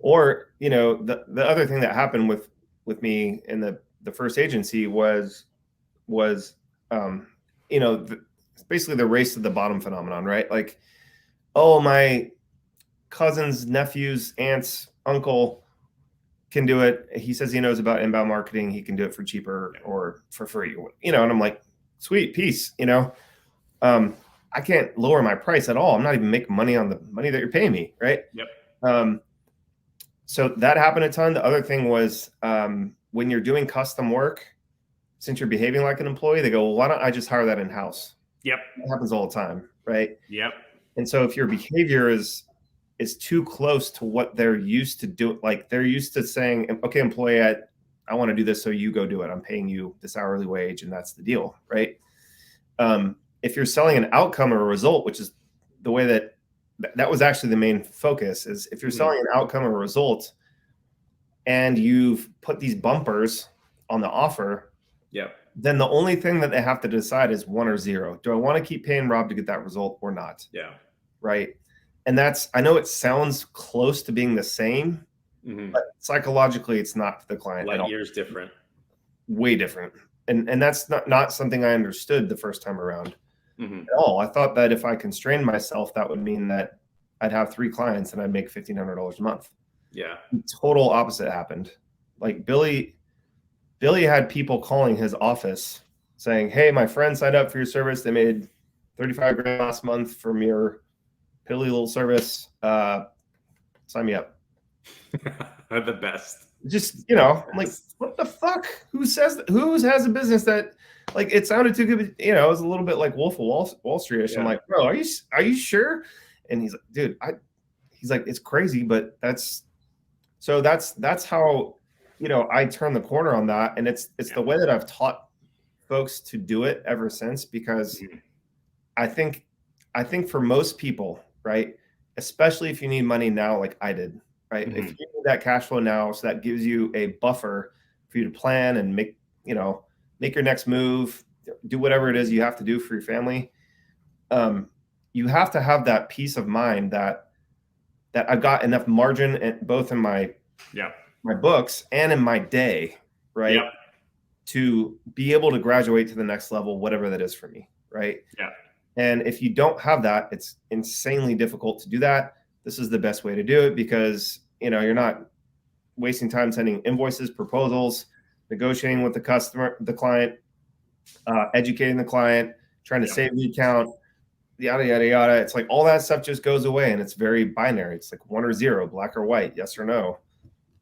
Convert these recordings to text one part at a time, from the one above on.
Or, the other thing that happened with me in the first agency was um, basically the race to the bottom phenomenon, right? Like, oh, my cousin's nephew's aunt's uncle can do it. He says he knows about inbound marketing. He can do it for cheaper or for free, and I'm like, sweet, peace, I can't lower my price at all. I'm not even making money on the money that you're paying me, right? Yep. So that happened a ton. The other thing was when you're doing custom work, since you're behaving like an employee, they go, well, why don't I just hire that in-house? Yep. That happens all the time, right? Yep. And so if your behavior is too close to what they're used to do, like they're used to saying, okay, employee, I want to do this, so you go do it. I'm paying you this hourly wage, and that's the deal, right? If you're selling an outcome or a result, which is the way that was actually the main focus, is if you're selling an outcome or a result and you've put these bumpers on the offer, then the only thing that they have to decide is 1 or 0. Do I want to keep paying Rob to get that result or not? Yeah. Right. And I know it sounds close to being the same, but psychologically it's not for the client. Light years different. Way different. And that's not something I understood the first time around at all. I thought that if I constrained myself, that would mean that I'd have 3 clients and I'd make $1,500 a month. Yeah. Total opposite happened. Like Billy had people calling his office saying, hey, my friend signed up for your service. They made 35 grand last month from your piddly little service. Sign me up. The best. Just, I'm like, what the fuck? Who has a business that, like, it sounded too good? It was a little bit like Wolf of Wall Street-ish. Yeah. I'm like, bro, are you sure? And he's like, dude, he's like, it's crazy, but that's how, I turned the corner on that. And it's the way that I've taught folks to do it ever since, because I think for most people, right, especially if you need money now, like I did, right? If you need that cash flow now, so that gives you a buffer for you to plan and make your next move, do whatever it is you have to do for your family. You have to have that peace of mind that I've got enough margin both in my books and in my day, right? Yep. To be able to graduate to the next level, whatever that is for me, right? Yeah. And if you don't have that, it's insanely difficult to do that. This is the best way to do it, because you're not wasting time sending invoices, proposals, negotiating with the client, educating the client, trying to save the account, yada yada yada. It's like all that stuff just goes away, and it's very binary. It's like 1 or 0, black or white, yes or no.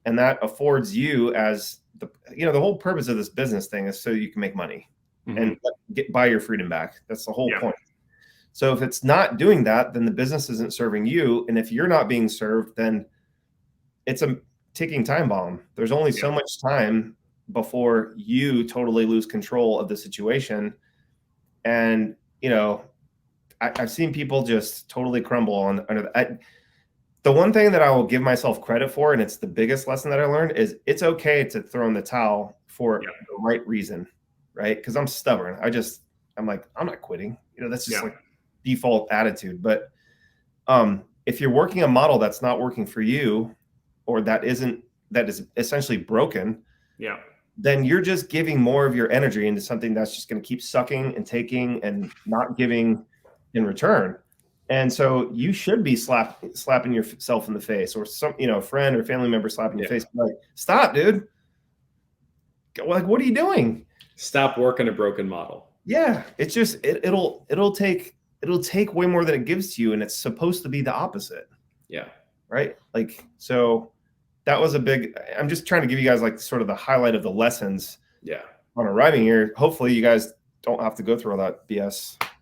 And that affords you, as the whole purpose of this business thing is so you can make money and buy your freedom back. That's the whole point. So if it's not doing that, then the business isn't serving you. And if you're not being served, then it's a ticking time bomb. There's only so much time before you totally lose control of the situation. And, I've seen people just totally crumble under that. The one thing that I will give myself credit for, and it's the biggest lesson that I learned, is it's okay to throw in the towel for the right reason, right? Because I'm stubborn. I'm like, I'm not quitting. That's just like default attitude. But if you're working a model that's not working for you, or that is essentially broken, then you're just giving more of your energy into something that's just going to keep sucking and taking and not giving in return. And so you should be slapping yourself in the face, or some, a friend or family member slapping your face. Like, stop, dude. Like, what are you doing? Stop working a broken model. Yeah. It's just, it'll take way more than it gives to you. And it's supposed to be the opposite. Yeah. Right. Like, so that was I'm just trying to give you guys like sort of the highlight of the lessons on arriving here. Hopefully you guys don't have to go through all that BS.